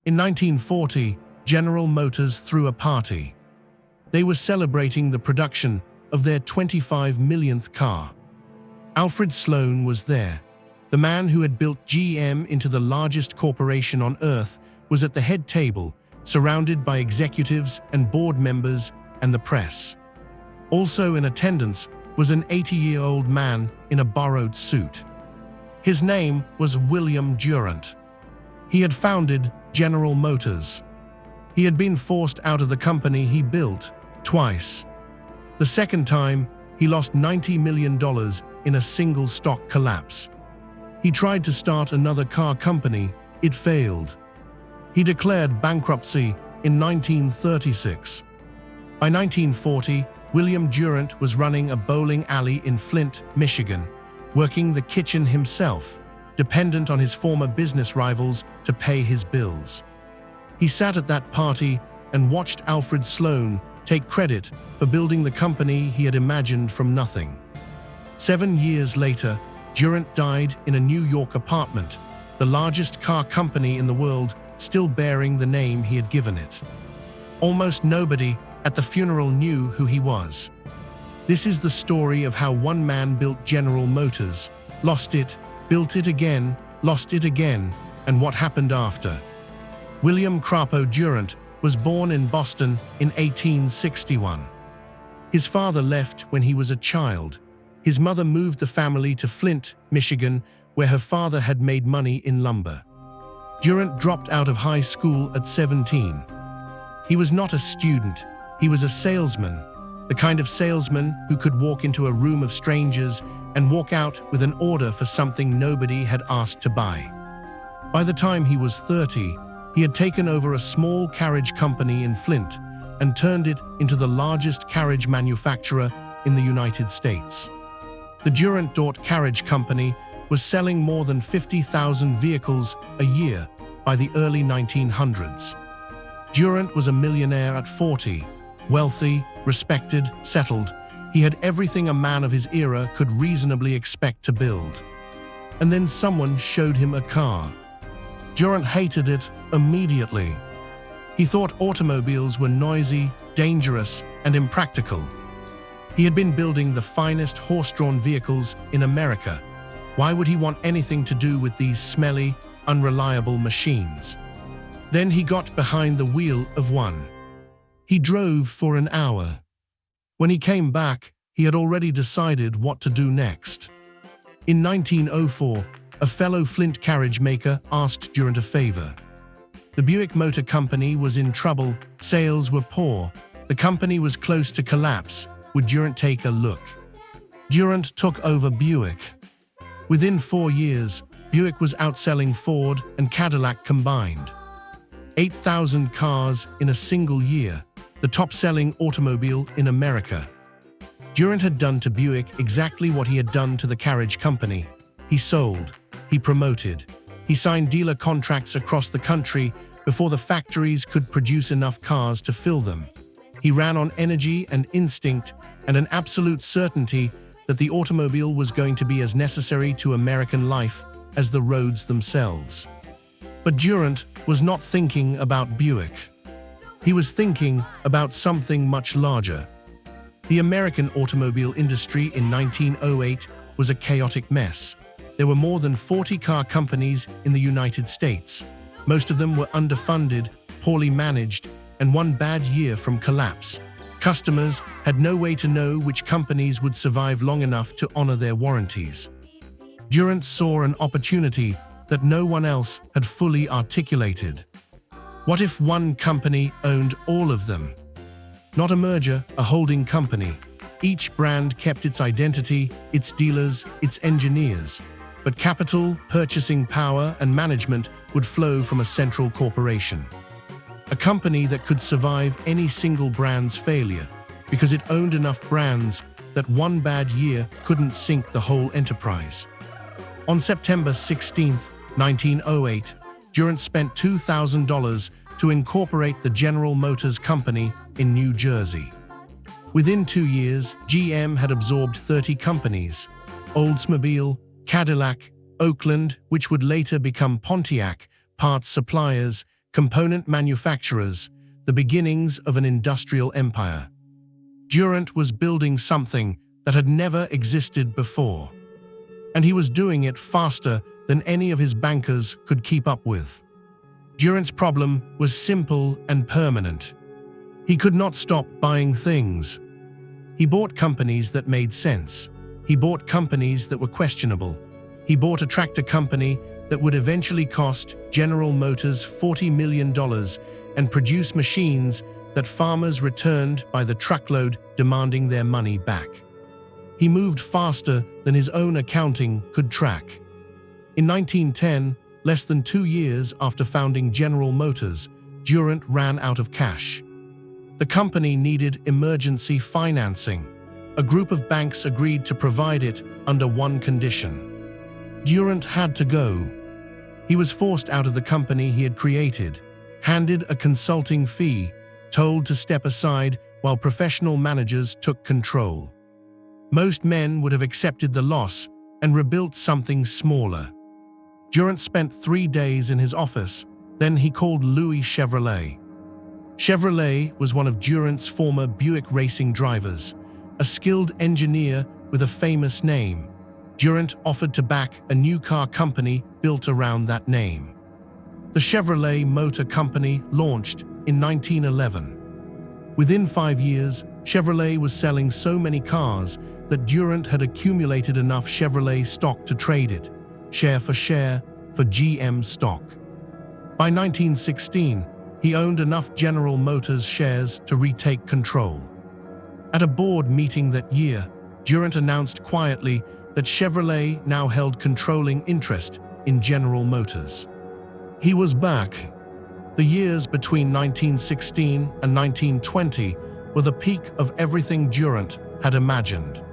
In 1940, General Motors threw a party. They were celebrating the production of their 25 millionth car. Alfred Sloan was there. The man who had built GM into the largest corporation on earth was at the head table, surrounded by executives and board members and the press. Also in attendance was an 80-year-old man in a borrowed suit. His name was William Durant. He had founded General Motors. He had been forced out of the company he built twice. The second time, he lost $90 million in a single stock collapse. He tried to start another car company. It failed. He declared bankruptcy in 1936. By 1940, William Durant was running a bowling alley in Flint, Michigan, working the kitchen himself, dependent on his former business rivals to pay his bills. He sat at that party and watched Alfred Sloan take credit for building the company he had imagined from nothing. 7 years later, Durant died in a New York apartment, the largest car company in the world, still bearing the name he had given it. Almost nobody at the funeral knew who he was. This is the story of how one man built General Motors, lost it, built it again, lost it again, and what happened after. William Crapo Durant was born in Boston in 1861. His father left when he was a child. His mother moved the family to Flint, Michigan, where her father had made money in lumber. Durant dropped out of high school at 17. He was not a student, he was a salesman, the kind of salesman who could walk into a room of strangers and walk out with an order for something nobody had asked to buy. By the time he was 30, he had taken over a small carriage company in Flint and turned it into the largest carriage manufacturer in the United States. The Durant Carriage Company was selling more than 50,000 vehicles a year by the early 1900s. Durant was a millionaire at 40, wealthy, respected, settled. He had everything a man of his era could reasonably expect to build. And then someone showed him a car. Durant hated it immediately. He thought automobiles were noisy, dangerous, and impractical. He had been building the finest horse-drawn vehicles in America. Why would he want anything to do with these smelly, unreliable machines? Then he got behind the wheel of one. He drove for an hour. When he came back, he had already decided what to do next. In 1904, a fellow Flint carriage maker asked Durant a favor. The Buick Motor Company was in trouble, sales were poor, the company was close to collapse. Would Durant take a look? Durant took over Buick. Within 4 years, Buick was outselling Ford and Cadillac combined. 8,000 cars in a single year, the top-selling automobile in America. Durant had done to Buick exactly what he had done to the carriage company. He sold, he promoted, he signed dealer contracts across the country before the factories could produce enough cars to fill them. He ran on energy and instinct and an absolute certainty that the automobile was going to be as necessary to American life as the roads themselves. But Durant was not thinking about Buick. He was thinking about something much larger. The American automobile industry in 1908 was a chaotic mess. There were more than 40 car companies in the United States. Most of them were underfunded, poorly managed, and one bad year from collapse. Customers had no way to know which companies would survive long enough to honor their warranties. Durant saw an opportunity that no one else had fully articulated. What if one company owned all of them? Not a merger, a holding company. Each brand kept its identity, its dealers, its engineers. But capital, purchasing power, and management would flow from a central corporation. A company that could survive any single brand's failure, because it owned enough brands that one bad year couldn't sink the whole enterprise. On September 16, 1908, Durant spent $2,000 to incorporate the General Motors Company in New Jersey. Within 2 years, GM had absorbed 30 companies: Oldsmobile, Cadillac, Oakland, which would later become Pontiac, parts suppliers, component manufacturers, the beginnings of an industrial empire. Durant was building something that had never existed before, and he was doing it faster than any of his bankers could keep up with. Durant's problem was simple and permanent. He could not stop buying things. He bought companies that made sense. He bought companies that were questionable. He bought a tractor company that would eventually cost General Motors $40 million and produce machines that farmers returned by the truckload, demanding their money back. He moved faster than his own accounting could track. In 1910, less than 2 years after founding General Motors, Durant ran out of cash. The company needed emergency financing. A group of banks agreed to provide it under one condition. Durant had to go. He was forced out of the company he had created, handed a consulting fee, told to step aside while professional managers took control. Most men would have accepted the loss and rebuilt something smaller. Durant spent 3 days in his office, then he called Louis Chevrolet. Chevrolet was one of Durant's former Buick racing drivers, a skilled engineer with a famous name. Durant offered to back a new car company built around that name. The Chevrolet Motor Company launched in 1911. Within 5 years, Chevrolet was selling so many cars that Durant had accumulated enough Chevrolet stock to trade it, share for GM stock. By 1916, he owned enough General Motors shares to retake control. At a board meeting that year, Durant announced quietly that Chevrolet now held controlling interest in General Motors. He was back. The years between 1916 and 1920 were the peak of everything Durant had imagined.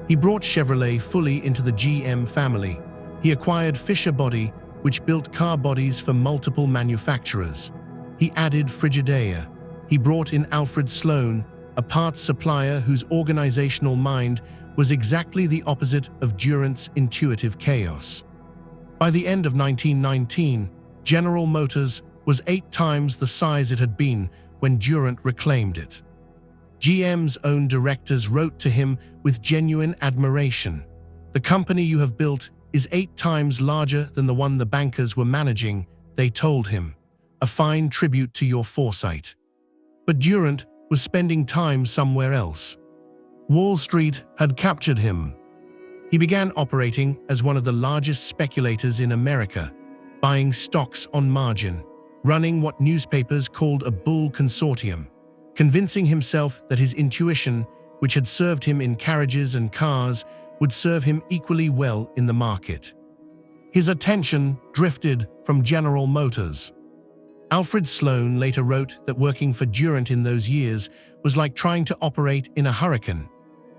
He brought Chevrolet fully into the GM family. He acquired Fisher Body, which built car bodies for multiple manufacturers. He added Frigidaire. He brought in Alfred Sloan, a parts supplier whose organizational mind was exactly the opposite of Durant's intuitive chaos. By the end of 1919, General Motors was 8 times the size it had been when Durant reclaimed it. GM's own directors wrote to him with genuine admiration. "The company you have built is 8 times larger than the one the bankers were managing," they told him. "A fine tribute to your foresight." But Durant was spending time somewhere else. Wall Street had captured him. He began operating as one of the largest speculators in America, buying stocks on margin, running what newspapers called a bull consortium, convincing himself that his intuition, which had served him in carriages and cars, would serve him equally well in the market. His attention drifted from General Motors. Alfred Sloan later wrote that working for Durant in those years was like trying to operate in a hurricane.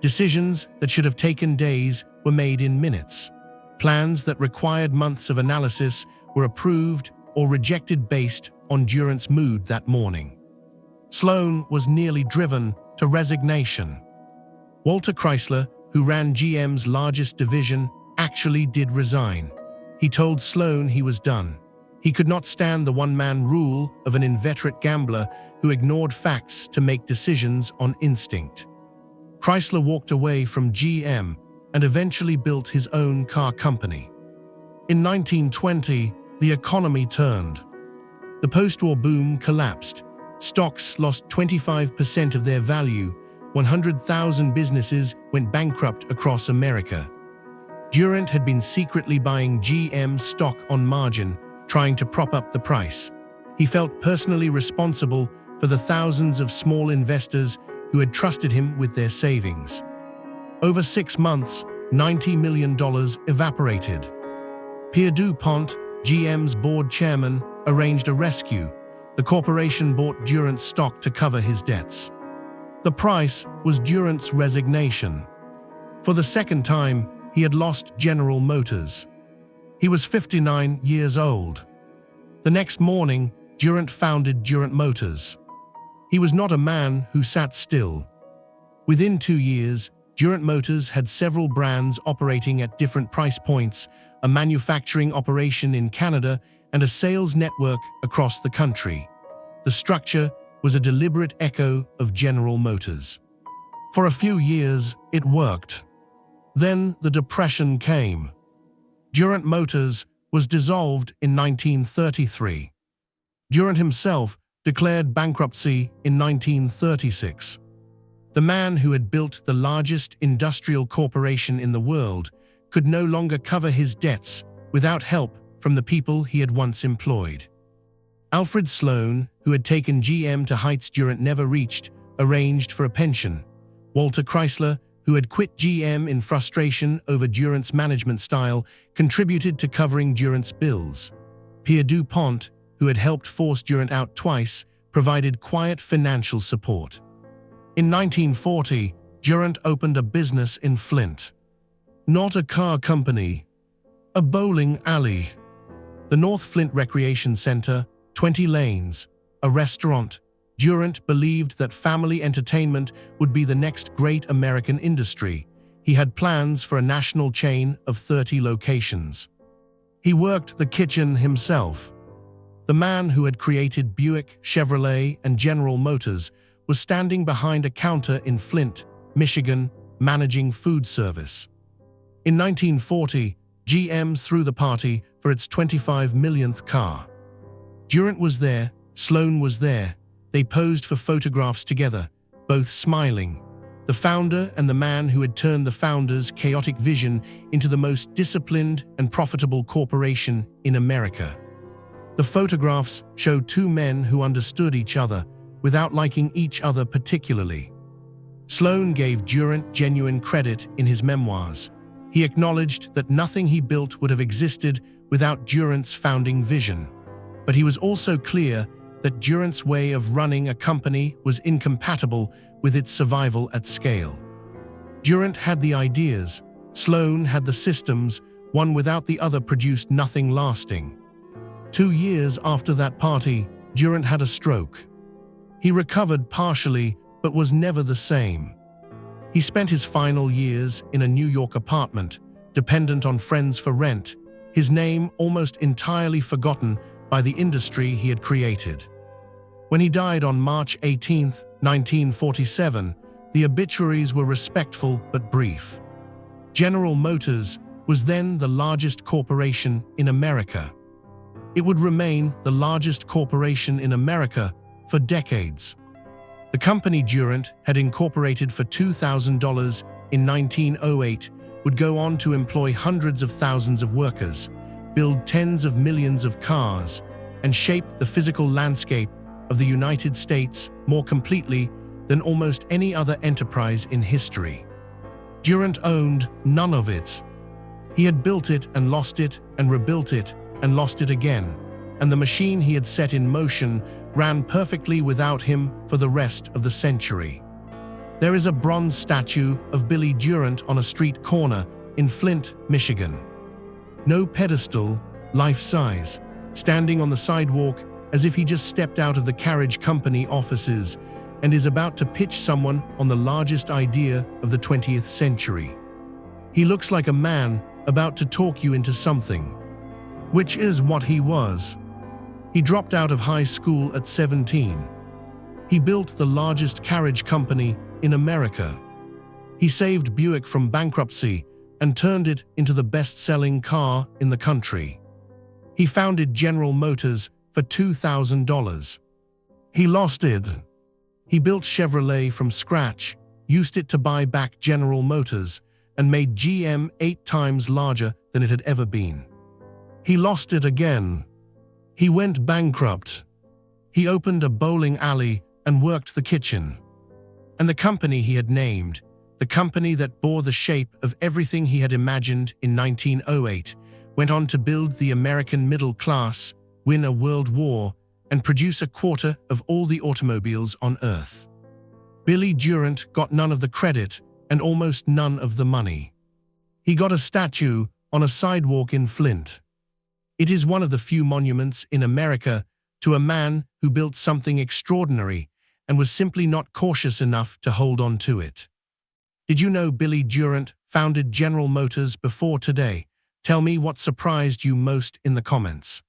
Decisions that should have taken days were made in minutes. Plans that required months of analysis were approved or rejected based on Durant's mood that morning. Sloan was nearly driven to resignation. Walter Chrysler, who ran GM's largest division, actually did resign. He told Sloan he was done. He could not stand the one-man rule of an inveterate gambler who ignored facts to make decisions on instinct. Chrysler walked away from GM and eventually built his own car company. In 1920, the economy turned. The post-war boom collapsed. Stocks lost 25% of their value. 100,000 businesses went bankrupt across America. Durant had been secretly buying GM stock on margin, trying to prop up the price. He felt personally responsible for the thousands of small investors who had trusted him with their savings. Over 6 months, $90 million evaporated. Pierre DuPont, GM's board chairman, arranged a rescue. The corporation bought Durant's stock to cover his debts. The price was Durant's resignation. For the second time, he had lost General Motors. He was 59 years old. The next morning, Durant founded Durant Motors. He was not a man who sat still. Within 2 years, Durant Motors had several brands operating at different price points, a manufacturing operation in Canada, and a sales network across the country. The structure was a deliberate echo of General Motors. For a few years, it worked. Then the Depression came. Durant Motors was dissolved in 1933. Durant himself declared bankruptcy in 1936. The man who had built the largest industrial corporation in the world could no longer cover his debts without help from the people he had once employed. Alfred Sloan, who had taken GM to heights Durant never reached, arranged for a pension. Walter Chrysler, who had quit GM in frustration over Durant's management style, contributed to covering Durant's bills. Pierre DuPont, who had helped force Durant out twice, provided quiet financial support. In 1940, Durant opened a business in Flint. Not a car company, a bowling alley. The North Flint Recreation Center, 20 lanes, a restaurant. Durant believed that family entertainment would be the next great American industry. He had plans for a national chain of 30 locations. He worked the kitchen himself. The man who had created Buick, Chevrolet, and General Motors was standing behind a counter in Flint, Michigan, managing food service. In 1940, GM threw the party for its 25 millionth car. Durant was there, Sloan was there. They posed for photographs together, both smiling. The founder and the man who had turned the founder's chaotic vision into the most disciplined and profitable corporation in America. The photographs showed two men who understood each other without liking each other particularly. Sloan gave Durant genuine credit in his memoirs. He acknowledged that nothing he built would have existed without Durant's founding vision. But he was also clear that Durant's way of running a company was incompatible with its survival at scale. Durant had the ideas, Sloan had the systems, one without the other produced nothing lasting. 2 years after that party, Durant had a stroke. He recovered partially, but was never the same. He spent his final years in a New York apartment, dependent on friends for rent, his name almost entirely forgotten by the industry he had created. When he died on March 18, 1947, the obituaries were respectful but brief. General Motors was then the largest corporation in America. It would remain the largest corporation in America for decades. The company Durant had incorporated for $2,000 in 1908 would go on to employ hundreds of thousands of workers, build tens of millions of cars, and shape the physical landscape of the United States more completely than almost any other enterprise in history. Durant owned none of it. He had built it and lost it and rebuilt it and lost it again, and the machine he had set in motion ran perfectly without him for the rest of the century. There is a bronze statue of Billy Durant on a street corner in Flint, Michigan. No pedestal, life-size, standing on the sidewalk as if he just stepped out of the carriage company offices and is about to pitch someone on the largest idea of the 20th century. He looks like a man about to talk you into something, which is what he was. He dropped out of high school at 17. He built the largest carriage company in America. He saved Buick from bankruptcy and turned it into the best-selling car in the country. He founded General Motors for $2,000. He lost it. He built Chevrolet from scratch, used it to buy back General Motors, and made GM 8 times larger than it had ever been. He lost it again. He went bankrupt. He opened a bowling alley and worked the kitchen. And the company he had named, the company that bore the shape of everything he had imagined in 1908, went on to build the American middle class, win a world war, and produce a quarter of all the automobiles on Earth. Billy Durant got none of the credit and almost none of the money. He got a statue on a sidewalk in Flint. It is one of the few monuments in America to a man who built something extraordinary and was simply not cautious enough to hold on to it. Did you know Billy Durant founded General Motors before today? Tell me what surprised you most in the comments.